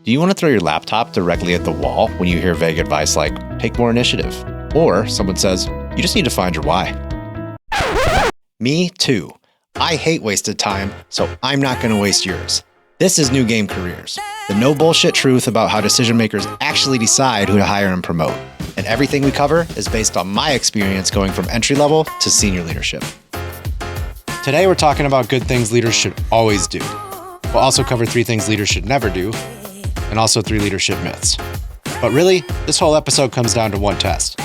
Do you want to throw your laptop directly at the wall when you hear vague advice like, take more initiative? Or someone says, you just need to find your why. Me too. I hate wasted time, so I'm not going to waste yours. This is New Game Careers, the no bullshit truth about how decision makers actually decide who to hire and promote. And everything we cover is based on my experience going from entry level to senior leadership. Today we're talking about good things leaders should always do. We'll also cover 3 things leaders should never do, and also 3 leadership myths. But really, this whole episode comes down to one test.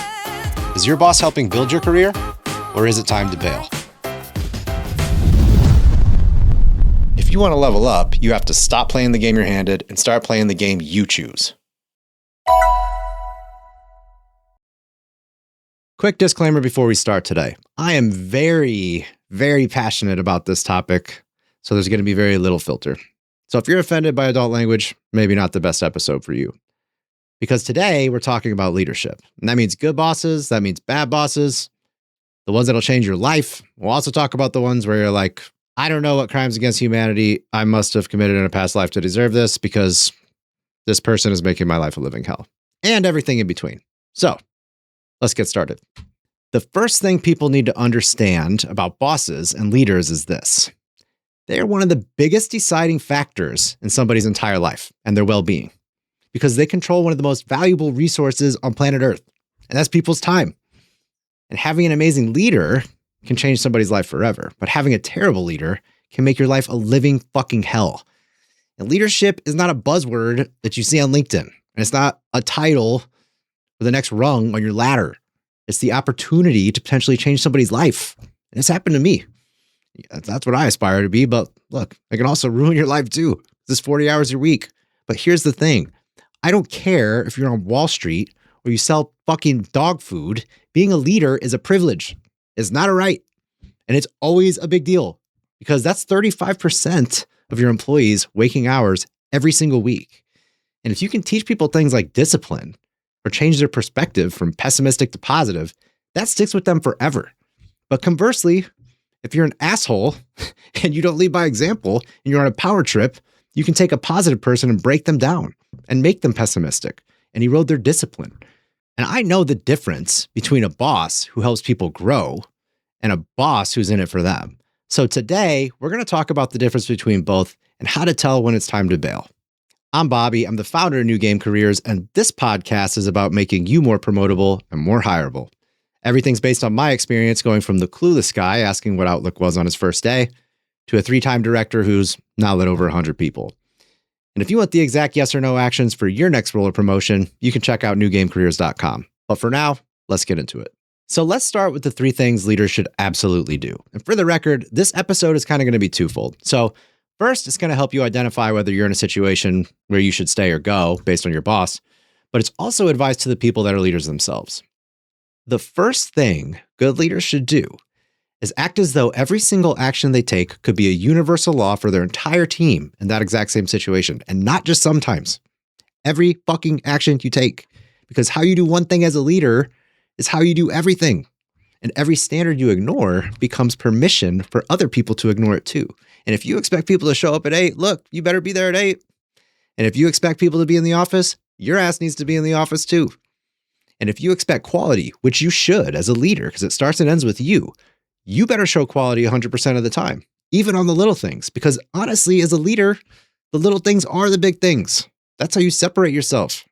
Is your boss helping build your career, or is it time to bail? If you want to level up, you have to stop playing the game you're handed and start playing the game you choose. Quick disclaimer before we start today. I am very, very passionate about this topic, so there's going to be very little filter. So if you're offended by adult language, maybe not the best episode for you. Because today we're talking about leadership. And that means good bosses, that means bad bosses, the ones that'll change your life. We'll also talk about the ones where you're like, I don't know what crimes against humanity I must have committed in a past life to deserve this because this person is making my life a living hell. And everything in between. So let's get started. The first thing people need to understand about bosses and leaders is this. They are one of the biggest deciding factors in somebody's entire life and their well-being because they control one of the most valuable resources on planet Earth, and that's people's time. And having an amazing leader can change somebody's life forever, but having a terrible leader can make your life a living fucking hell. And leadership is not a buzzword that you see on LinkedIn, and it's not a title or the next rung on your ladder. It's the opportunity to potentially change somebody's life. And it's happened to me. That's what I aspire to be, but look, I can also ruin your life too. This is 40 hours a week. But here's the thing. I don't care if you're on Wall Street or you sell fucking dog food. Being a leader is a privilege. It's not a right. And it's always a big deal because that's 35% of your employees' waking hours every single week. And if you can teach people things like discipline or change their perspective from pessimistic to positive, that sticks with them forever. But conversely, if you're an asshole and you don't lead by example and you're on a power trip, you can take a positive person and break them down and make them pessimistic and erode their discipline. And I know the difference between a boss who helps people grow and a boss who's in it for them. So today, we're going to talk about the difference between both and how to tell when it's time to bail. I'm Bobby. I'm the founder of New Game Careers, and this podcast is about making you more promotable and more hireable. Everything's based on my experience going from the clueless guy asking what Outlook was on his first day to a 3-time director who's now led over 100 people. And if you want the exact yes or no actions for your next role or promotion, you can check out newgamecareers.com. But for now, let's get into it. So let's start with the 3 things leaders should absolutely do. And for the record, this episode is kind of going to be twofold. So first, it's going to help you identify whether you're in a situation where you should stay or go based on your boss, but it's also advice to the people that are leaders themselves. The first thing good leaders should do is act as though every single action they take could be a universal law for their entire team in that exact same situation, and not just sometimes. Every fucking action you take, because how you do one thing as a leader is how you do everything. And every standard you ignore becomes permission for other people to ignore it too. And if you expect people to show up at 8, look, you better be there at 8. And if you expect people to be in the office, your ass needs to be in the office too. And if you expect quality, which you should as a leader, because it starts and ends with you better show quality 100% of the time, even on the little things. Because honestly, as a leader, the little things are the big things. That's how you separate yourself.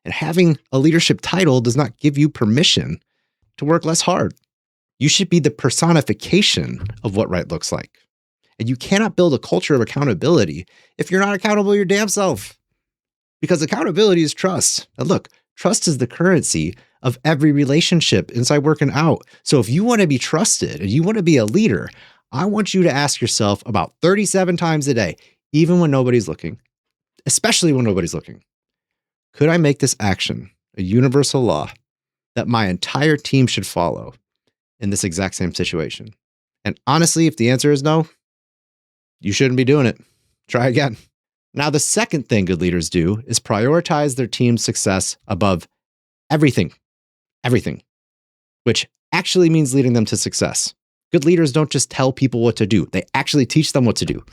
And having a leadership title does not give you permission to work less hard. You should be the personification of what right looks like. And you cannot build a culture of accountability if you're not accountable to your damn self. Because accountability is trust. And look, trust is the currency of every relationship inside work and out. So if you want to be trusted and you want to be a leader, I want you to ask yourself about 37 times a day, even when nobody's looking, especially when nobody's looking. Could I make this action a universal law that my entire team should follow in this exact same situation? And honestly, if the answer is no, you shouldn't be doing it. Try again. Now, the second thing good leaders do is prioritize their team's success above everything, which actually means leading them to success. Good leaders don't just tell people what to do. They actually teach them what to do.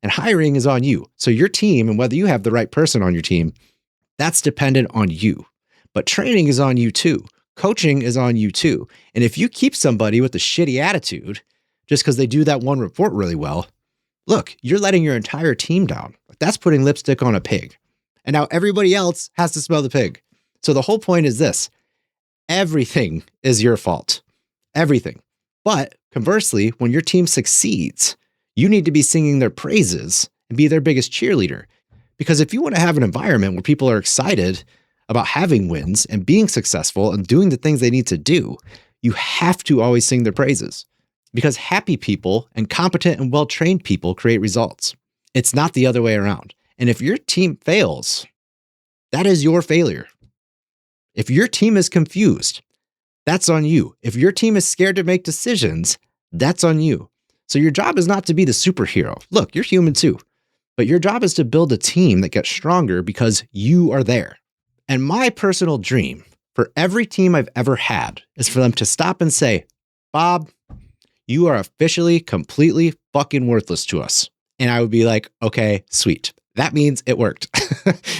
And hiring is on you. So your team, and whether you have the right person on your team, that's dependent on you. But training is on you too. Coaching is on you too. And if you keep somebody with a shitty attitude just because they do that one report really well, look, you're letting your entire team down. That's putting lipstick on a pig. And now everybody else has to smell the pig. So the whole point is this: everything is your fault. Everything. But conversely, when your team succeeds, you need to be singing their praises and be their biggest cheerleader. Because if you want to have an environment where people are excited about having wins and being successful and doing the things they need to do, you have to always sing their praises. Because happy people and competent and well-trained people create results. It's not the other way around. And if your team fails, that is your failure. If your team is confused, that's on you. If your team is scared to make decisions, that's on you. So your job is not to be the superhero. Look, you're human too. But your job is to build a team that gets stronger because you are there. And my personal dream for every team I've ever had is for them to stop and say, Bob, you are officially completely fucking worthless to us. And I would be like, okay, sweet. That means it worked.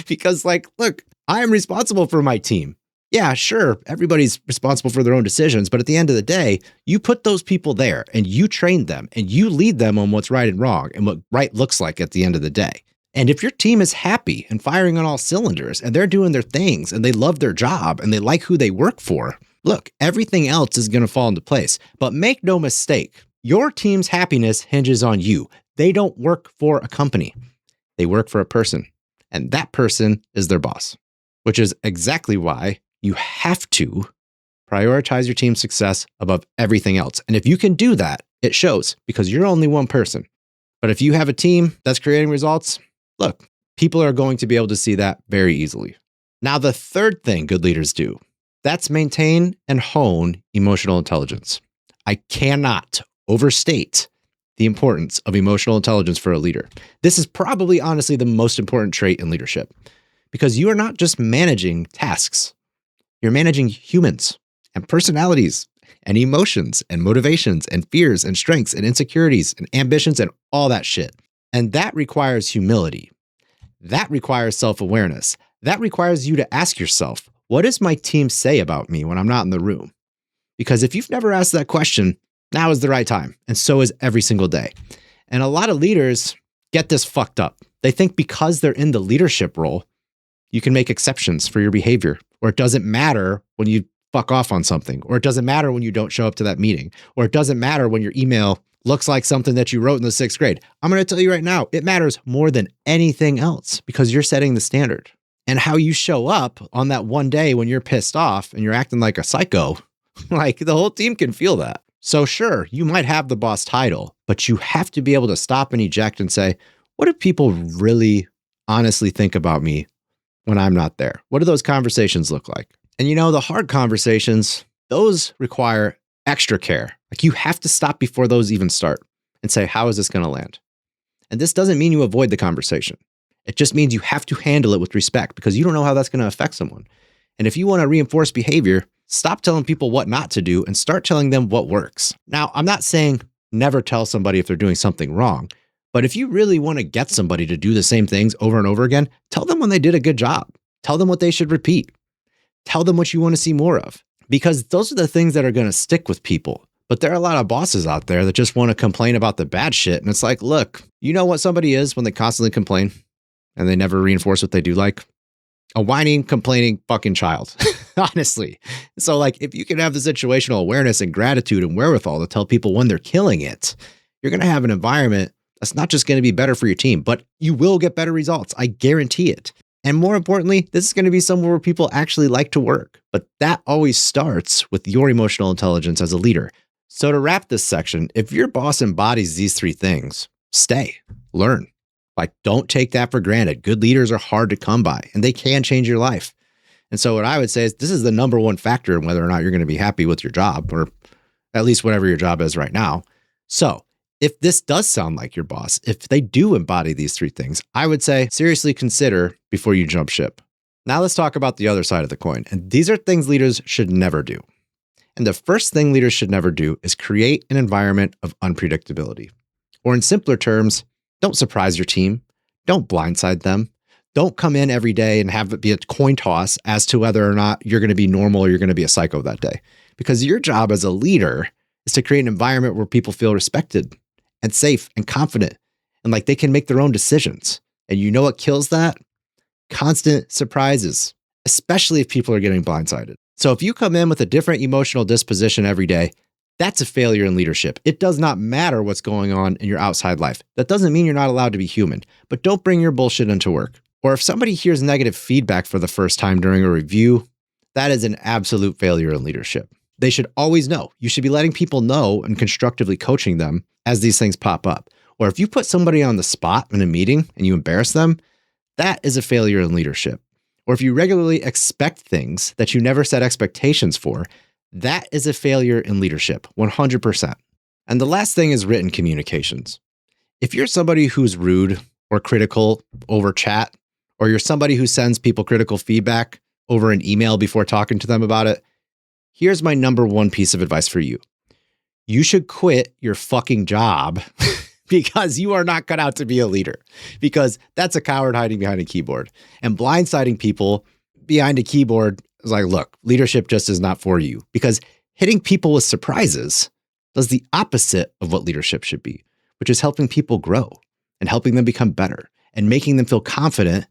Because look, I am responsible for my team. Yeah, sure, everybody's responsible for their own decisions, but at the end of the day, you put those people there and you train them and you lead them on what's right and wrong and what right looks like at the end of the day. And if your team is happy and firing on all cylinders and they're doing their things and they love their job and they like who they work for, look, everything else is going to fall into place. But make no mistake, your team's happiness hinges on you. They don't work for a company. They work for a person. And that person is their boss, which is exactly why you have to prioritize your team's success above everything else. And if you can do that, it shows because you're only one person. But if you have a team that's creating results, look, people are going to be able to see that very easily. Now, the third thing good leaders do, that's maintain and hone emotional intelligence. I cannot overstate the importance of emotional intelligence for a leader. This is probably honestly the most important trait in leadership because you are not just managing tasks. You're managing humans and personalities and emotions and motivations and fears and strengths and insecurities and ambitions and all that shit. And that requires humility. That requires self-awareness. That requires you to ask yourself, what does my team say about me when I'm not in the room? Because if you've never asked that question, now is the right time. And so is every single day. And a lot of leaders get this fucked up. They think because they're in the leadership role, you can make exceptions for your behavior, or it doesn't matter when you fuck off on something, or it doesn't matter when you don't show up to that meeting, or it doesn't matter when your email looks like something that you wrote in the 6th grade. I'm going to tell you right now, it matters more than anything else because you're setting the standard. And how you show up on that one day when you're pissed off and you're acting like a psycho, like the whole team can feel that. So sure, you might have the boss title, but you have to be able to stop and eject and say, what do people really honestly think about me when I'm not there? What do those conversations look like? And the hard conversations, those require extra care. Like you have to stop before those even start and say, how is this going to land? And this doesn't mean you avoid the conversation. It just means you have to handle it with respect because you don't know how that's going to affect someone. And if you want to reinforce behavior, stop telling people what not to do and start telling them what works. Now, I'm not saying never tell somebody if they're doing something wrong, but if you really want to get somebody to do the same things over and over again, tell them when they did a good job. Tell them what they should repeat. Tell them what you want to see more of, because those are the things that are going to stick with people. But there are a lot of bosses out there that just want to complain about the bad shit. And it's like, look, you know what somebody is when they constantly complain and they never reinforce what they do like? A whining, complaining fucking child, honestly. So if you can have the situational awareness and gratitude and wherewithal to tell people when they're killing it, you're going to have an environment that's not just going to be better for your team, but you will get better results. I guarantee it. And more importantly, this is going to be somewhere where people actually like to work. But that always starts with your emotional intelligence as a leader. So to wrap this section, if your boss embodies these 3 things, stay, learn. Don't take that for granted. Good leaders are hard to come by and they can change your life. And so what I would say is this is the number one factor in whether or not you're going to be happy with your job, or at least whatever your job is right now. So if this does sound like your boss, if they do embody these 3 things, I would say seriously consider before you jump ship. Now let's talk about the other side of the coin. And these are things leaders should never do. And the first thing leaders should never do is create an environment of unpredictability. Or in simpler terms, Don't surprise your team. Don't blindside them. Don't come in every day and have it be a coin toss as to whether or not you're going to be normal or you're going to be a psycho that day. Because your job as a leader is to create an environment where people feel respected and safe and confident and like they can make their own decisions. And you know what kills that? Constant surprises, especially if people are getting blindsided. So if you come in with a different emotional disposition every day, that's a failure in leadership. It does not matter what's going on in your outside life. That doesn't mean you're not allowed to be human, but don't bring your bullshit into work. Or if somebody hears negative feedback for the first time during a review, that is an absolute failure in leadership. They should always know. You should be letting people know and constructively coaching them as these things pop up. Or if you put somebody on the spot in a meeting and you embarrass them, that is a failure in leadership. Or if you regularly expect things that you never set expectations for, that is a failure in leadership, 100%. And the last thing is written communications. If you're somebody who's rude or critical over chat, or you're somebody who sends people critical feedback over an email before talking to them about it, here's my number one piece of advice for you. You should quit your fucking job because you are not cut out to be a leader, because that's a coward hiding behind a keyboard. And blindsiding people behind a keyboard is like, look, leadership just is not for you, because hitting people with surprises does the opposite of what leadership should be, which is helping people grow and helping them become better and making them feel confident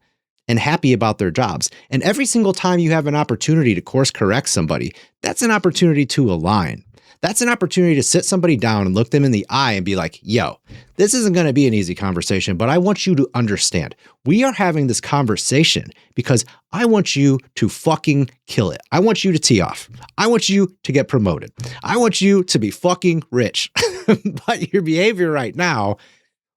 and happy about their jobs. And every single time you have an opportunity to course correct somebody, that's an opportunity to align. That's an opportunity to sit somebody down and look them in the eye and be like, yo, this isn't going to be an easy conversation, but I want you to understand. We are having this conversation because I want you to fucking kill it. I want you to tee off. I want you to get promoted. I want you to be fucking rich. But your behavior right now,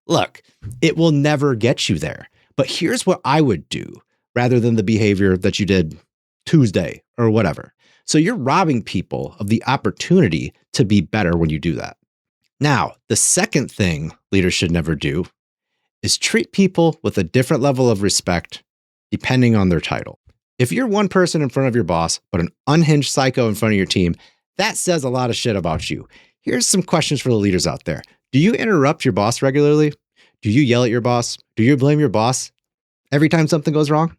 look, it will never get you there. But here's what I would do rather than the behavior that you did Tuesday or whatever. So you're robbing people of the opportunity to be better when you do that. Now, the second thing leaders should never do is treat people with a different level of respect depending on their title. If you're one person in front of your boss, but an unhinged psycho in front of your team, that says a lot of shit about you. Here's some questions for the leaders out there. Do you interrupt your boss regularly? Do you yell at your boss? Do you blame your boss every time something goes wrong?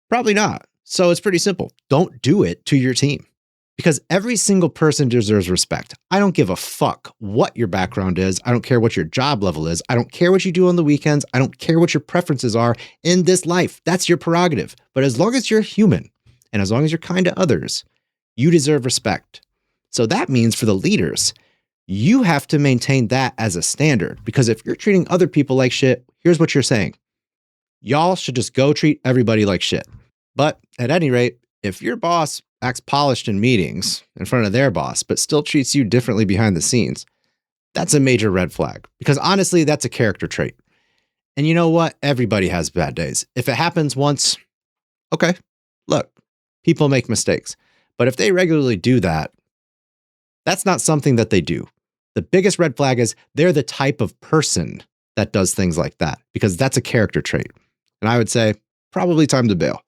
Probably not. So it's pretty simple. Don't do it to your team, because every single person deserves respect. I don't give a fuck what your background is. I don't care what your job level is. I don't care what you do on the weekends. I don't care what your preferences are in this life. That's your prerogative. But as long as you're human and as long as you're kind to others, you deserve respect. So that means for the leaders, you have to maintain that as a standard, because if you're treating other people like shit, here's what you're saying. Y'all should just go treat everybody like shit. But at any rate, if your boss acts polished in meetings in front of their boss, but still treats you differently behind the scenes, that's a major red flag, because honestly, that's a character trait. And you know what? Everybody has bad days. If it happens once, okay, look, people make mistakes. But if they regularly do that, that's not something that they do. The biggest red flag is they're the type of person that does things like that, because that's a character trait. And I would say probably time to bail.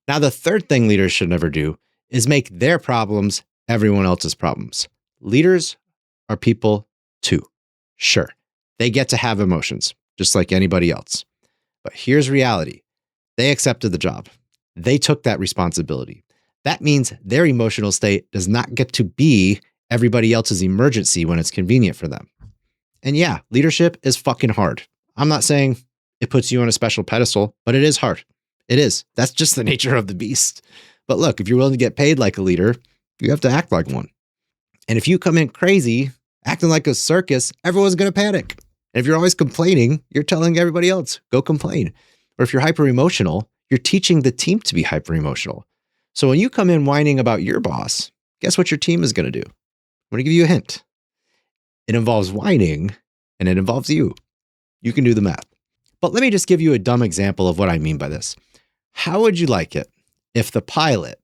Now, the third thing leaders should never do is make their problems everyone else's problems. Leaders are people too. Sure, they get to have emotions just like anybody else. But here's reality. They accepted the job. They took that responsibility. That means their emotional state does not get to be everybody else's emergency when it's convenient for them. And yeah, leadership is fucking hard. I'm not saying it puts you on a special pedestal, but it is hard. It is. That's just the nature of the beast. But look, if you're willing to get paid like a leader, you have to act like one. And if you come in crazy, acting like a circus, everyone's going to panic. And if you're always complaining, you're telling everybody else, go complain. Or if you're hyper emotional, you're teaching the team to be hyper emotional. So when you come in whining about your boss, guess what your team is going to do? I'm going to give you a hint. It involves whining and it involves you. You can do the math. But let me just give you a dumb example of what I mean by this. How would you like it if the pilot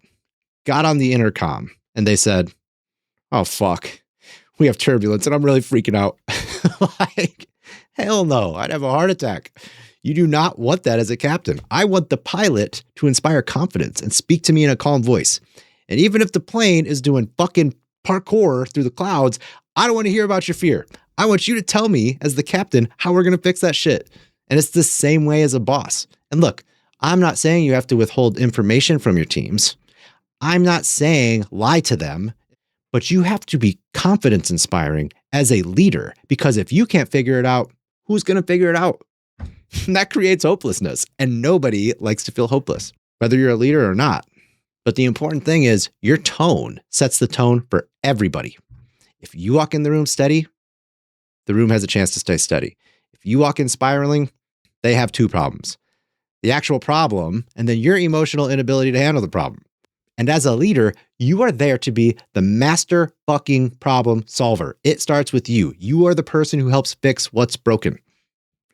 got on the intercom and they said, oh, fuck, we have turbulence and I'm really freaking out? Like, hell no, I'd have a heart attack. You do not want that as a captain. I want the pilot to inspire confidence and speak to me in a calm voice. And even if the plane is doing fucking parkour through the clouds, I don't want to hear about your fear. I want you to tell me as the captain how we're going to fix that shit. And it's the same way as a boss. And look, I'm not saying you have to withhold information from your teams. I'm not saying lie to them, but you have to be confidence inspiring as a leader, because if you can't figure it out, who's going to figure it out? And that creates hopelessness, and nobody likes to feel hopeless, whether you're a leader or not. But the important thing is your tone sets the tone for everybody. If you walk in the room steady, the room has a chance to stay steady. If you walk in spiraling, they have two problems: the actual problem, and then your emotional inability to handle the problem. And as a leader, you are there to be the master fucking problem solver. It starts with you. You are the person who helps fix what's broken.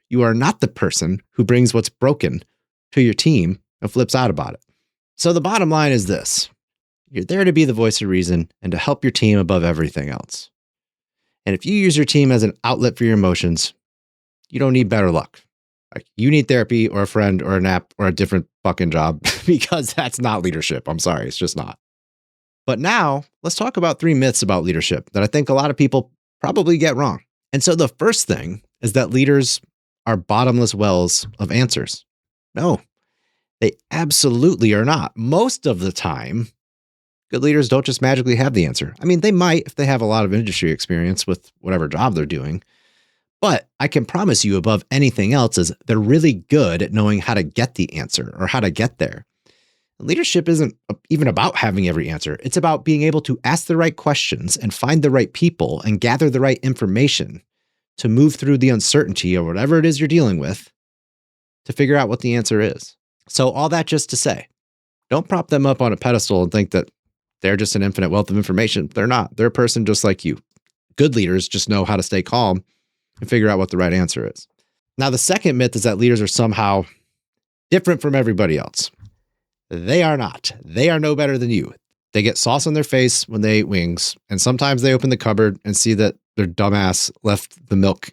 You are not the person who brings what's broken to your team and flips out about it. So the bottom line is this: you're there to be the voice of reason and to help your team above everything else. And if you use your team as an outlet for your emotions, you don't need better luck. Like, you need therapy or a friend or a nap or a different fucking job, because that's not leadership. I'm sorry, it's just not. But now let's talk about 3 myths about leadership that I think a lot of people probably get wrong. And so the first thing is that leaders are bottomless wells of answers. No, they absolutely are not. Most of the time, good leaders don't just magically have the answer. I mean, they might if they have a lot of industry experience with whatever job they're doing. But I can promise you, above anything else, is they're really good at knowing how to get the answer or how to get there. Leadership isn't even about having every answer. It's about being able to ask the right questions and find the right people and gather the right information to move through the uncertainty or whatever it is you're dealing with to figure out what the answer is. So all that just to say, don't prop them up on a pedestal and think that they're just an infinite wealth of information. They're not. They're a person just like you. Good leaders just know how to stay calm and figure out what the right answer is. Now, the second myth is that leaders are somehow different from everybody else. They are not. They are no better than you. They get sauce on their face when they eat wings, and sometimes they open the cupboard and see that their dumbass left the milk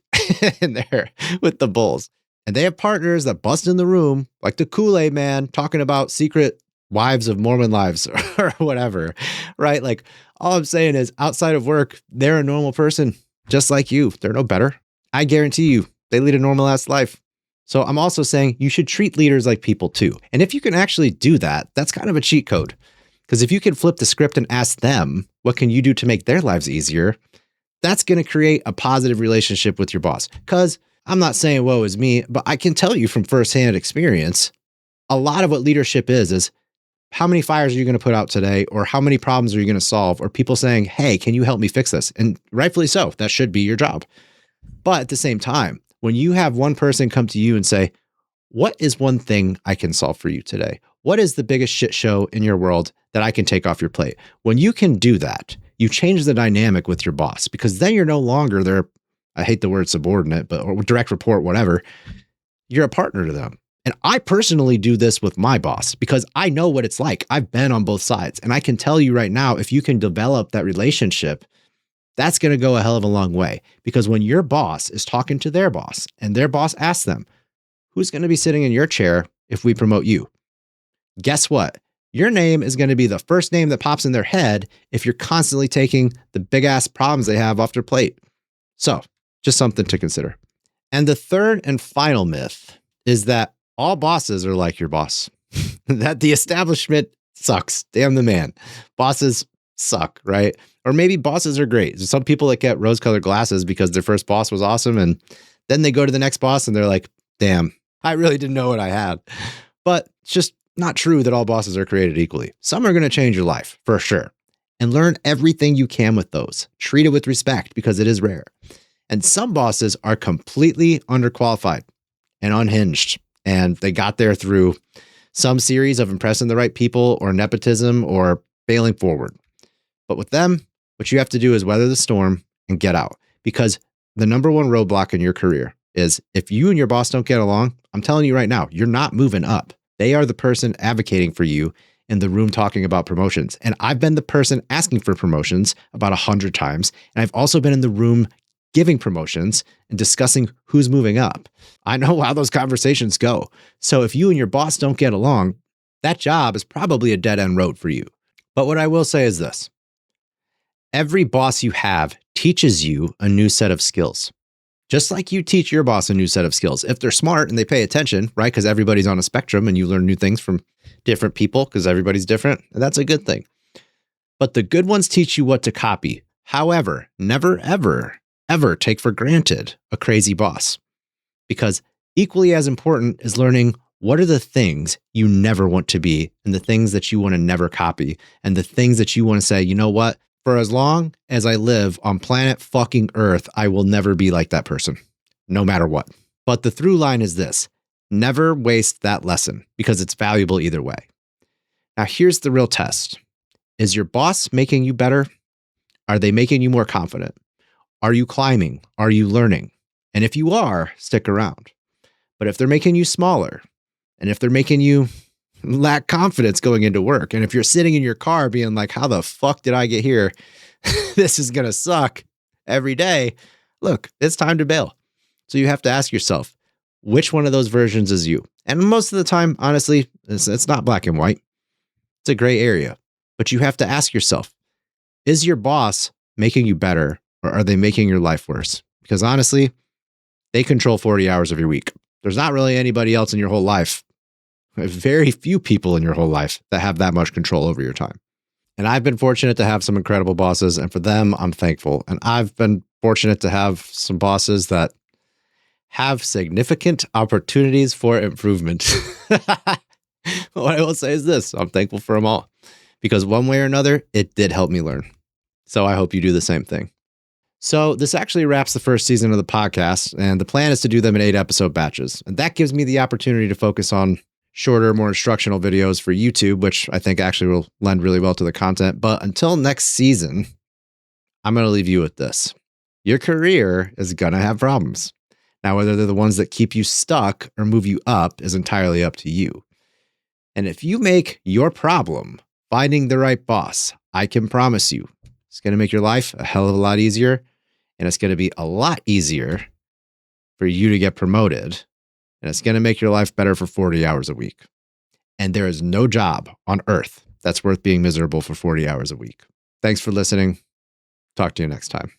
in there with the bowls. And they have partners that bust in the room, like the Kool-Aid man talking about secret wives of Mormon lives or whatever, right? Like, all I'm saying is, outside of work, they're a normal person just like you. They're no better. I guarantee you, they lead a normal-ass life. So I'm also saying you should treat leaders like people too. And if you can actually do that, that's kind of a cheat code. Because if you can flip the script and ask them, what can you do to make their lives easier? That's going to create a positive relationship with your boss. Because I'm not saying woe is me, but I can tell you from firsthand experience, a lot of what leadership is how many fires are you going to put out today? Or how many problems are you going to solve? Or people saying, hey, can you help me fix this? And rightfully so, that should be your job. But at the same time, when you have one person come to you and say, what is one thing I can solve for you today? What is the biggest shit show in your world that I can take off your plate? When you can do that, you change the dynamic with your boss, because then you're no longer their, I hate the word subordinate, but or direct report, whatever. You're a partner to them. And I personally do this with my boss because I know what it's like. I've been on both sides. And I can tell you right now, if you can develop that relationship, that's going to go a hell of a long way. Because when your boss is talking to their boss and their boss asks them, who's going to be sitting in your chair if we promote you? Guess what? Your name is going to be the first name that pops in their head if you're constantly taking the big ass problems they have off their plate. So just something to consider. And the third and final myth is that all bosses are like your boss, that the establishment sucks. Damn the man. Bosses suck, right? Or maybe bosses are great. There's some people that get rose-colored glasses because their first boss was awesome, and then they go to the next boss and they're like, damn, I really didn't know what I had. But it's just not true that all bosses are created equally. Some are going to change your life, for sure. And learn everything you can with those. Treat it with respect, because it is rare. And some bosses are completely underqualified and unhinged. And they got there through some series of impressing the right people or nepotism or failing forward. But with them, what you have to do is weather the storm and get out. Because the number one roadblock in your career is, if you and your boss don't get along, I'm telling you right now, you're not moving up. They are the person advocating for you in the room talking about promotions. And I've been the person asking for promotions about 100 times. And I've also been in the room giving promotions and discussing who's moving up. I know how those conversations go. So if you and your boss don't get along, that job is probably a dead end road for you. But what I will say is this: every boss you have teaches you a new set of skills. Just like you teach your boss a new set of skills. If they're smart and they pay attention, right? Because everybody's on a spectrum and you learn new things from different people because everybody's different. And that's a good thing. But the good ones teach you what to copy. However, never, ever, ever take for granted a crazy boss. Because equally as important is learning what are the things you never want to be and the things that you want to never copy and the things that you want to say, you know what? For as long as I live on planet fucking Earth, I will never be like that person, no matter what. But the through line is this: never waste that lesson because it's valuable either way. Now, here's the real test. Is your boss making you better? Are they making you more confident? Are you climbing? Are you learning? And if you are, stick around. But if they're making you smaller, and if they're making you lack confidence going into work, and if you're sitting in your car being like, how the fuck did I get here? This is going to suck every day. Look, it's time to bail. So you have to ask yourself, which one of those versions is you? And most of the time, honestly, it's not black and white. It's a gray area. But you have to ask yourself, is your boss making you better, or are they making your life worse? Because honestly, they control 40 hours of your week. There's not really anybody else in your whole life, very few people in your whole life that have that much control over your time. And I've been fortunate to have some incredible bosses, and for them, I'm thankful. And I've been fortunate to have some bosses that have significant opportunities for improvement. What I will say is this: I'm thankful for them all, because one way or another, it did help me learn. So I hope you do the same thing. So this actually wraps the first season of the podcast, and the plan is to do them in 8-episode batches. And that gives me the opportunity to focus on shorter, more instructional videos for YouTube, which I think actually will lend really well to the content. But until next season, I'm going to leave you with this. Your career is going to have problems. Now, whether they're the ones that keep you stuck or move you up is entirely up to you. And if you make your problem finding the right boss, I can promise you it's going to make your life a hell of a lot easier. And it's going to be a lot easier for you to get promoted. And it's going to make your life better for 40 hours a week. And there is no job on earth that's worth being miserable for 40 hours a week. Thanks for listening. Talk to you next time.